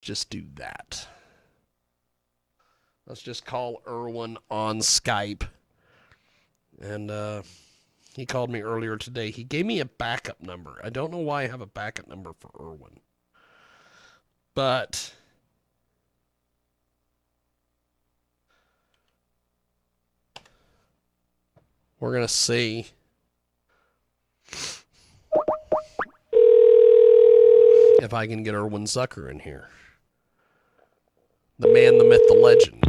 just do that. Let's just call Irwin on Skype. And he called me earlier today. He gave me a backup number. I don't know why I have a backup number for Irwin. But we're going to see. If I can get Irwin Zucker in here. The man, the myth, the legend.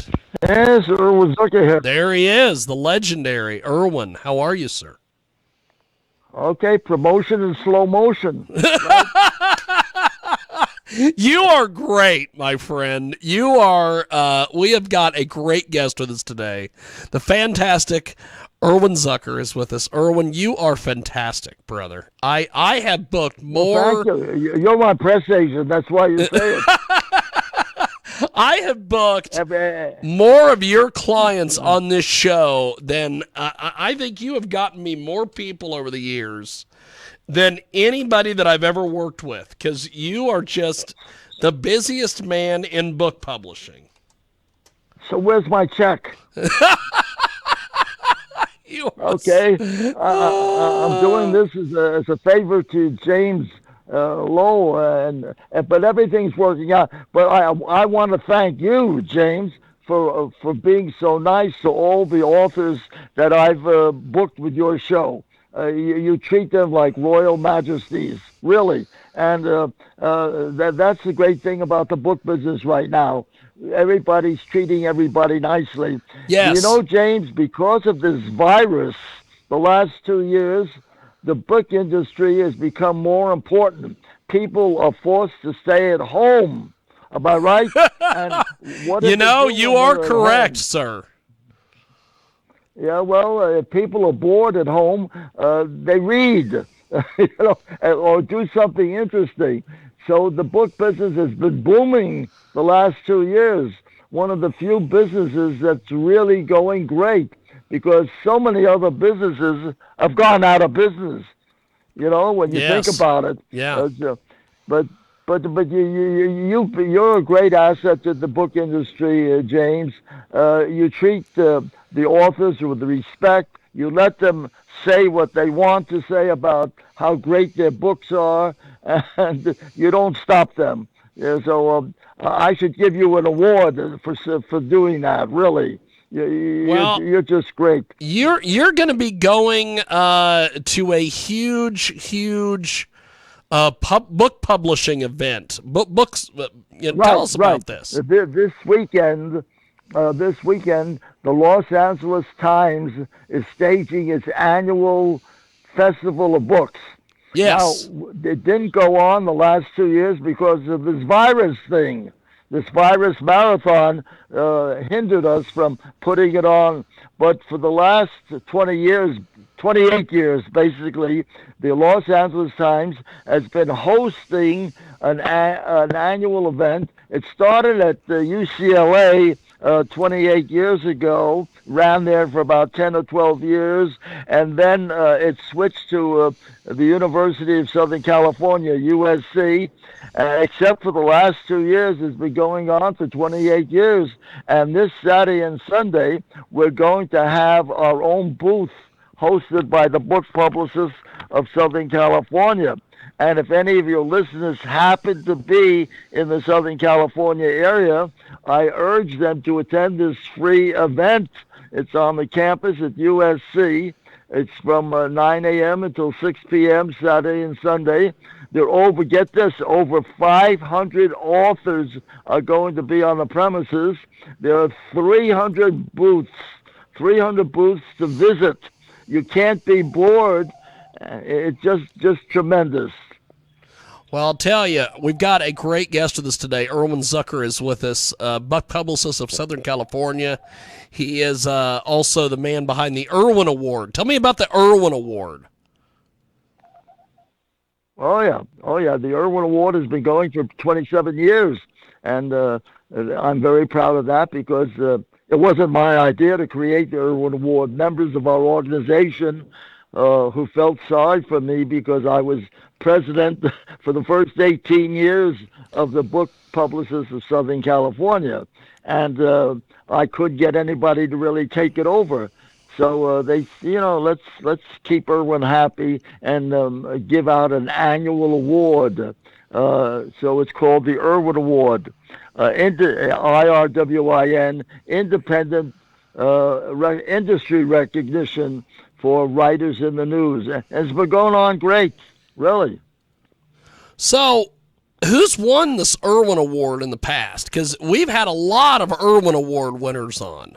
Yes, Irwin Zucker here. There he is, the legendary Irwin. How are you, sir? Okay, promotion in slow motion. You are great, my friend. You are, we have got a great guest with us today. The fantastic Irwin Zucker is with us. Irwin, you are fantastic, brother. I have booked more. Well, thank you. You're my press agent. That's why you say it. I have booked more of your clients on this show than I think you have gotten me more people over the years than anybody that I've ever worked with, because you are just the busiest man in book publishing. So where's my check? Okay, I'm doing this as a favor to James Lowe, but everything's working out. But I want to thank you, James, for being so nice to all the authors that I've booked with your show. You treat them like royal majesties, really, and that's the great thing about the book business right now. Everybody's treating everybody nicely. Yes. You know, James, because of this virus, the last 2 years, the book industry has become more important. People are forced to stay at home. Am I right? And what you know, you are correct, sir. Yeah, well, if people are bored at home, they read, or do something interesting. So the book business has been booming the last 2 years. One of the few businesses that's really going great, because so many other businesses have gone out of business. When you think about it. Yeah. But you're a great asset to the book industry, James. You treat the authors with respect. You let them say what they want to say about how great their books are, and you don't stop them. So I should give you an award for doing that, really. You're just great. You're going to be going to a huge book publishing event. Books. Tell us about this. This weekend, the Los Angeles Times is staging its annual festival of books. Yes. Now, it didn't go on the last 2 years because of this virus thing. This virus marathon hindered us from putting it on. But for the last 28 years, basically, the Los Angeles Times has been hosting an annual event. It started at the UCLA 28 years ago, ran there for about 10 or 12 years, and then it switched to the University of Southern California, USC, except for the last 2 years. It's been going on for 28 years, and this Saturday and Sunday, we're going to have our own booth hosted by the Book Publicists of Southern California. And if any of your listeners happen to be in the Southern California area, I urge them to attend this free event. It's on the campus at USC. It's from 9 a.m. until 6 p.m. Saturday and Sunday. Get this, over 500 authors are going to be on the premises. There are 300 booths to visit. You can't be bored. It's just tremendous. Well, I'll tell you, we've got a great guest with us today. Irwin Zucker is with us, Book Publicist of Southern California. He is also the man behind the Irwin Award. Tell me about the Irwin Award. Oh, yeah. The Irwin Award has been going for 27 years, and I'm very proud of that because it wasn't my idea to create the Irwin Award. Members of our organization who felt sorry for me because I was president for the first 18 years of the Book Publicists of Southern California, and I couldn't get anybody to really take it over. So let's keep Irwin happy and give out an annual award. So it's called the Irwin Award, IRWIN, Independent Industry Recognition for Writers in the News. And it's been going on great, really. So, who's won this Irwin Award in the past? Because we've had a lot of Irwin Award winners on.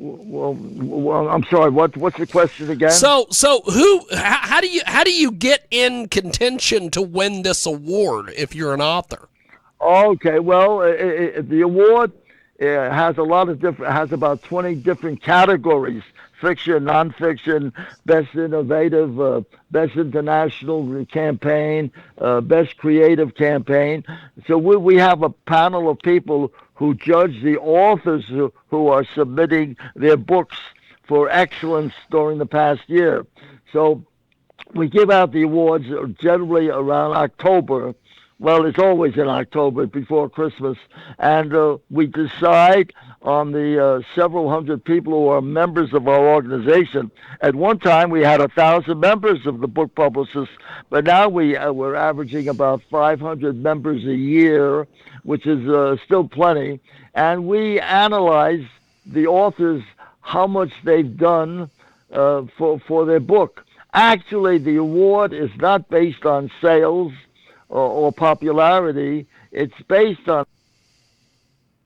Well, I'm sorry. What's the question again? So how do you get in contention to win this award if you're an author? Okay. Well, the award has has about 20 different categories: fiction, nonfiction, best innovative, best international campaign, best creative campaign. So we have a panel of people who judge the authors who are submitting their books for excellence during the past year. So we give out the awards generally around October. Well, it's always in October before Christmas. And we decide on the several hundred people who are members of our organization. At one time, we had 1,000 members of the Book Publicists, but now we're averaging about 500 members a year, which is still plenty. And we analyze the authors, how much they've done for their book. Actually, the award is not based on sales or popularity. It's based on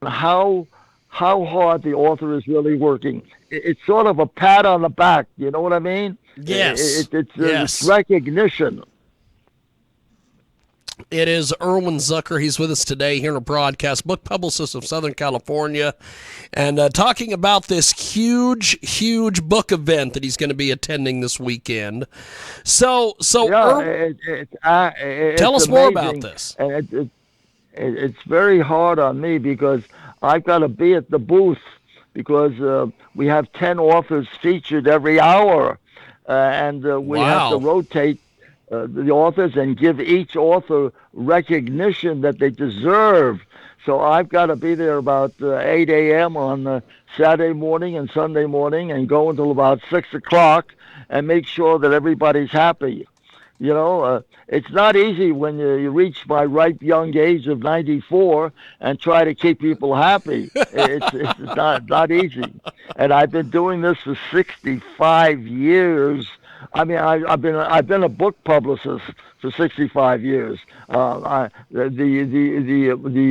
how hard the author is really working. It's sort of a pat on the back. You know what I mean? Yes. It's recognition. It is Irwin Zucker. He's with us today here in a broadcast, Book Publicists of Southern California, and talking about this huge book event that he's going to be attending this weekend. So yeah, tell us amazing. more about this. And it's very hard on me because I've got to be at the booth because we have 10 authors featured every hour, and we have to rotate the authors and give each author recognition that they deserve. So I've got to be there about 8 a.m. on Saturday morning and Sunday morning and go until about 6 o'clock and make sure that everybody's happy. You know, it's not easy when you reach my ripe young age of 94 and try to keep people happy. It's not easy. And I've been doing this for 65 years. I mean, I've been a book publicist for 65 years. The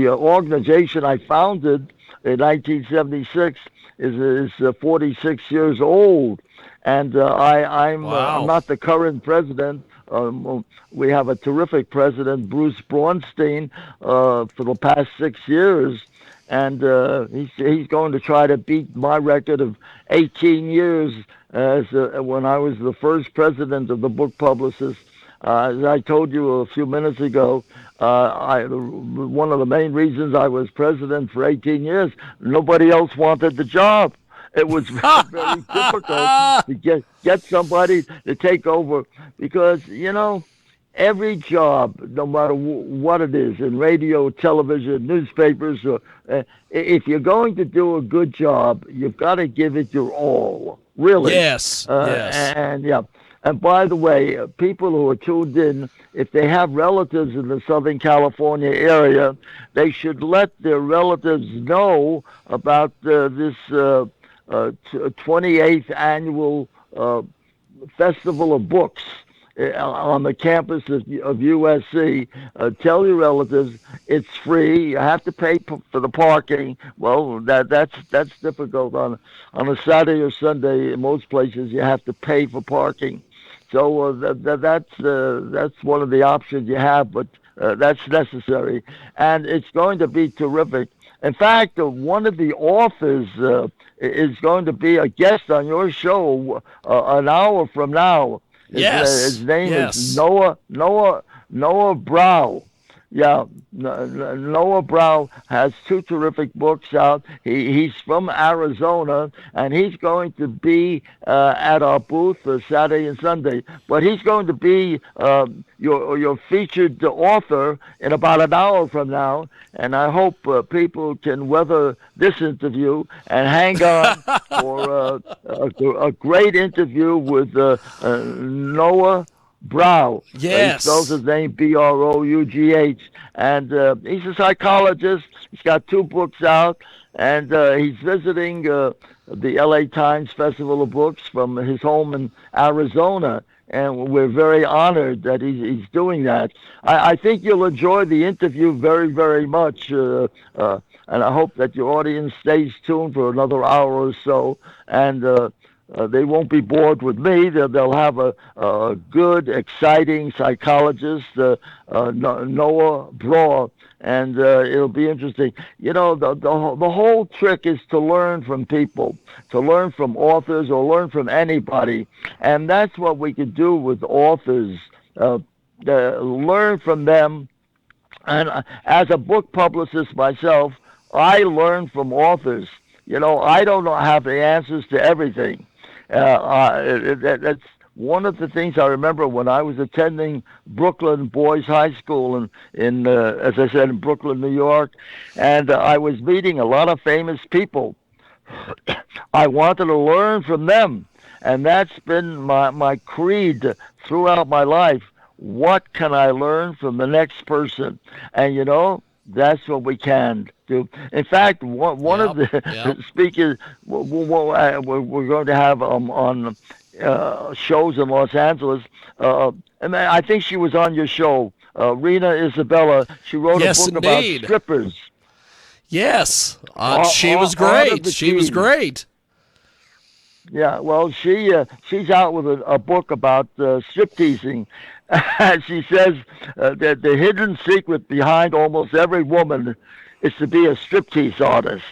organization I founded in 1976 is 46 years old, and I'm not the current president. We have a terrific president, Bruce Braunstein, for the past 6 years, and he's going to try to beat my record of 18 years when I was the first president of the Book Publicists. As I told you a few minutes ago, one of the main reasons I was president for 18 years, nobody else wanted the job. It was very, very difficult to get somebody to take over because, you know, every job, no matter what it is, in radio, television, newspapers, or if you're going to do a good job, you've got to give it your all. Really? Yes. Yes. And by the way, people who are tuned in, if they have relatives in the Southern California area, they should let their relatives know about this 28th annual Festival of Books on the campus of USC. Tell your relatives it's free. You have to pay for the parking. Well, that's difficult on a Saturday or Sunday. In most places, you have to pay for parking. So that's one of the options you have, but that's necessary, and it's going to be terrific. In fact, one of the authors is going to be a guest on your show an hour from now. His name is Noah Brow. Yeah, Noah Brown has two terrific books out. He's from Arizona, and he's going to be at our booth Saturday and Sunday. But he's going to be your featured author in about an hour from now, and I hope people can weather this interview and hang on for a great interview with Noah Brow. He spells Yes. his name Brough, and he's a psychologist. He's got two books out, and he's visiting the L.A. Times Festival of Books from his home in Arizona. And we're very honored that he's doing that. I think you'll enjoy the interview very, very much, and I hope that your audience stays tuned for another hour or so. And they won't be bored with me. They'll have a good, exciting psychologist, Noah Brough, and it'll be interesting. You know, the whole trick is to learn from people, to learn from authors or learn from anybody, and that's what we can do with authors. Learn from them, and as a book publicist myself, I learn from authors. You know, I don't have the answers to everything. That's one of the things I remember when I was attending Brooklyn Boys High School in as I said, in Brooklyn, New York, and I was meeting a lot of famous people. I wanted to learn from them, and that's been my creed throughout my life. What can I learn from the next person? And you know, that's what we can do. In fact, one of Yep. the Yep. speakers we're going to have on shows in Los Angeles, and I think she was on your show, Rena Isabella. She wrote a Yes, book about indeed. strippers. Yes. She was Art of great. the She was Tease. great. Yeah, well, she's out with a book about strip teasing. She says that the hidden secret behind almost every woman is to be a striptease artist.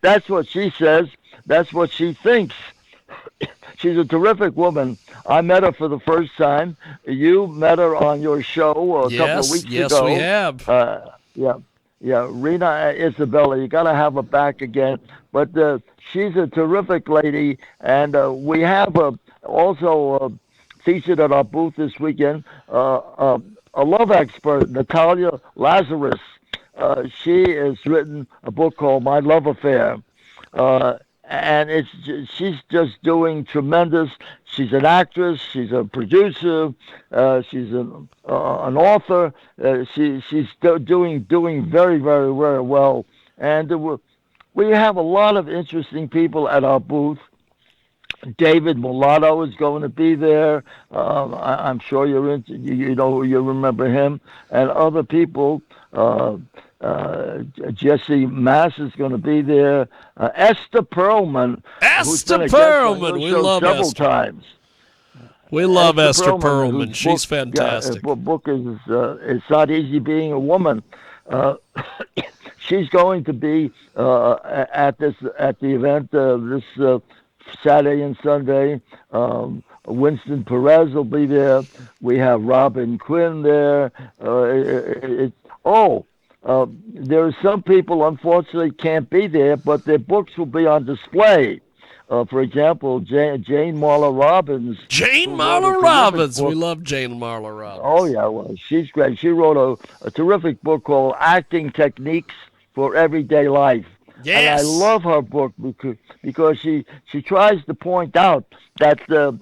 That's what she says. That's what she thinks. She's a terrific woman. I met her for the first time. You met her on your show a couple of Yes. weeks Yes, we ago. have. Yeah, yeah, Rena Isabella. You got to have her back again. But she's a terrific lady, and we have also featured at our booth this weekend a love expert, Natalia Lazarus. She has written a book called My Love Affair. And she's just doing tremendous. She's an actress. She's a producer. She's an author. She's doing very, very, very well. And we have a lot of interesting people at our booth. David Mulatto is going to be there. I'm sure you know, you remember him, and other people. Jesse Mass is going to be there. Esther Perlman, who's Esther been a guest on Perlman. your We show love several Esther. times. We love Esther Perlman, Perlman. whose She's book, yeah, fantastic. book is "It's Not Easy Being a Woman." Uh, she's going to be at the event this Saturday and Sunday. Winston Perez will be there. We have Robin Quinn there. There are some people unfortunately can't be there, but their books will be on display. For example, Jane Marla Robbins, Jane who wrote a Marla terrific Robbins. We book. love Jane Marla Oh Robbins. yeah, well, she's great. She wrote a terrific book called Acting Techniques for Everyday Life. And I Yes. love her book because she tries to point out that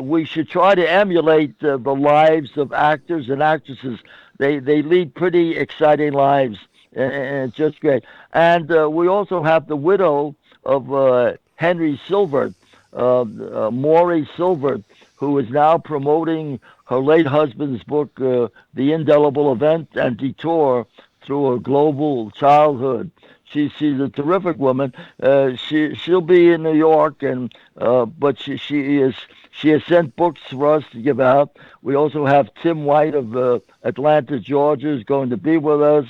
we should try to emulate the lives of actors and actresses. They lead pretty exciting lives, and it's just great. And we also have the widow of Henry Silver, Maury Silver, who is now promoting her late husband's book, The Indelible Event and Detour Through a Global Childhood. She's a terrific woman. She'll be in New York, and but she has sent books for us to give out. We also have Tim White of Atlanta, Georgia, is going to be with us.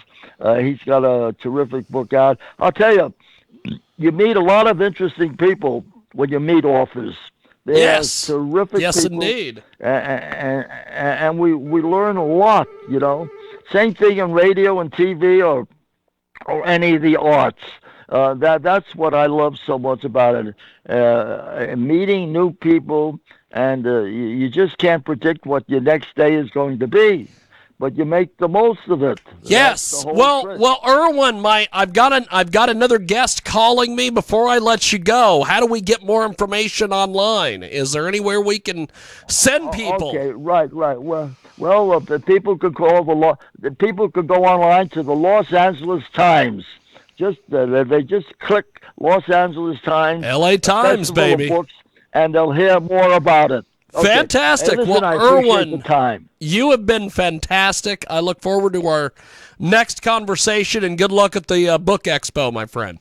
He's got a terrific book out. I'll tell you, you meet a lot of interesting people when you meet authors. They're Yes. terrific Yes, people, indeed. and we learn a lot, you know. Same thing in radio and TV or any of the arts. That's what I love so much about it. Meeting new people, and you just can't predict what your next day is going to be, but you make the most of it. Yes. Well, Irwin, I've got another guest calling me before I let you go. How do we get more information online? Is there anywhere we can send people? Okay, right. Well, the people could call the people could go online to the Los Angeles Times. They just click Los Angeles Times, L.A. Times, baby, books, and they'll hear more about it. Okay. Fantastic. Hey, listen, well, Irwin, time. You have been fantastic. I look forward to our next conversation, and good luck at the Book Expo, my friend.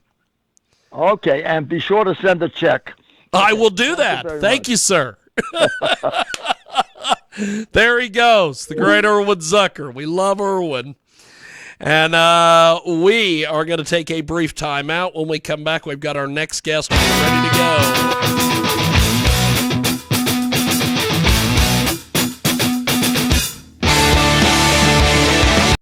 Okay, and be sure to send a check. I will do that. Thank you, sir. There he goes, the great Irwin Zucker. We love Irwin. And we are going to take a brief time out. When we come back, we've got our next guest ready to go.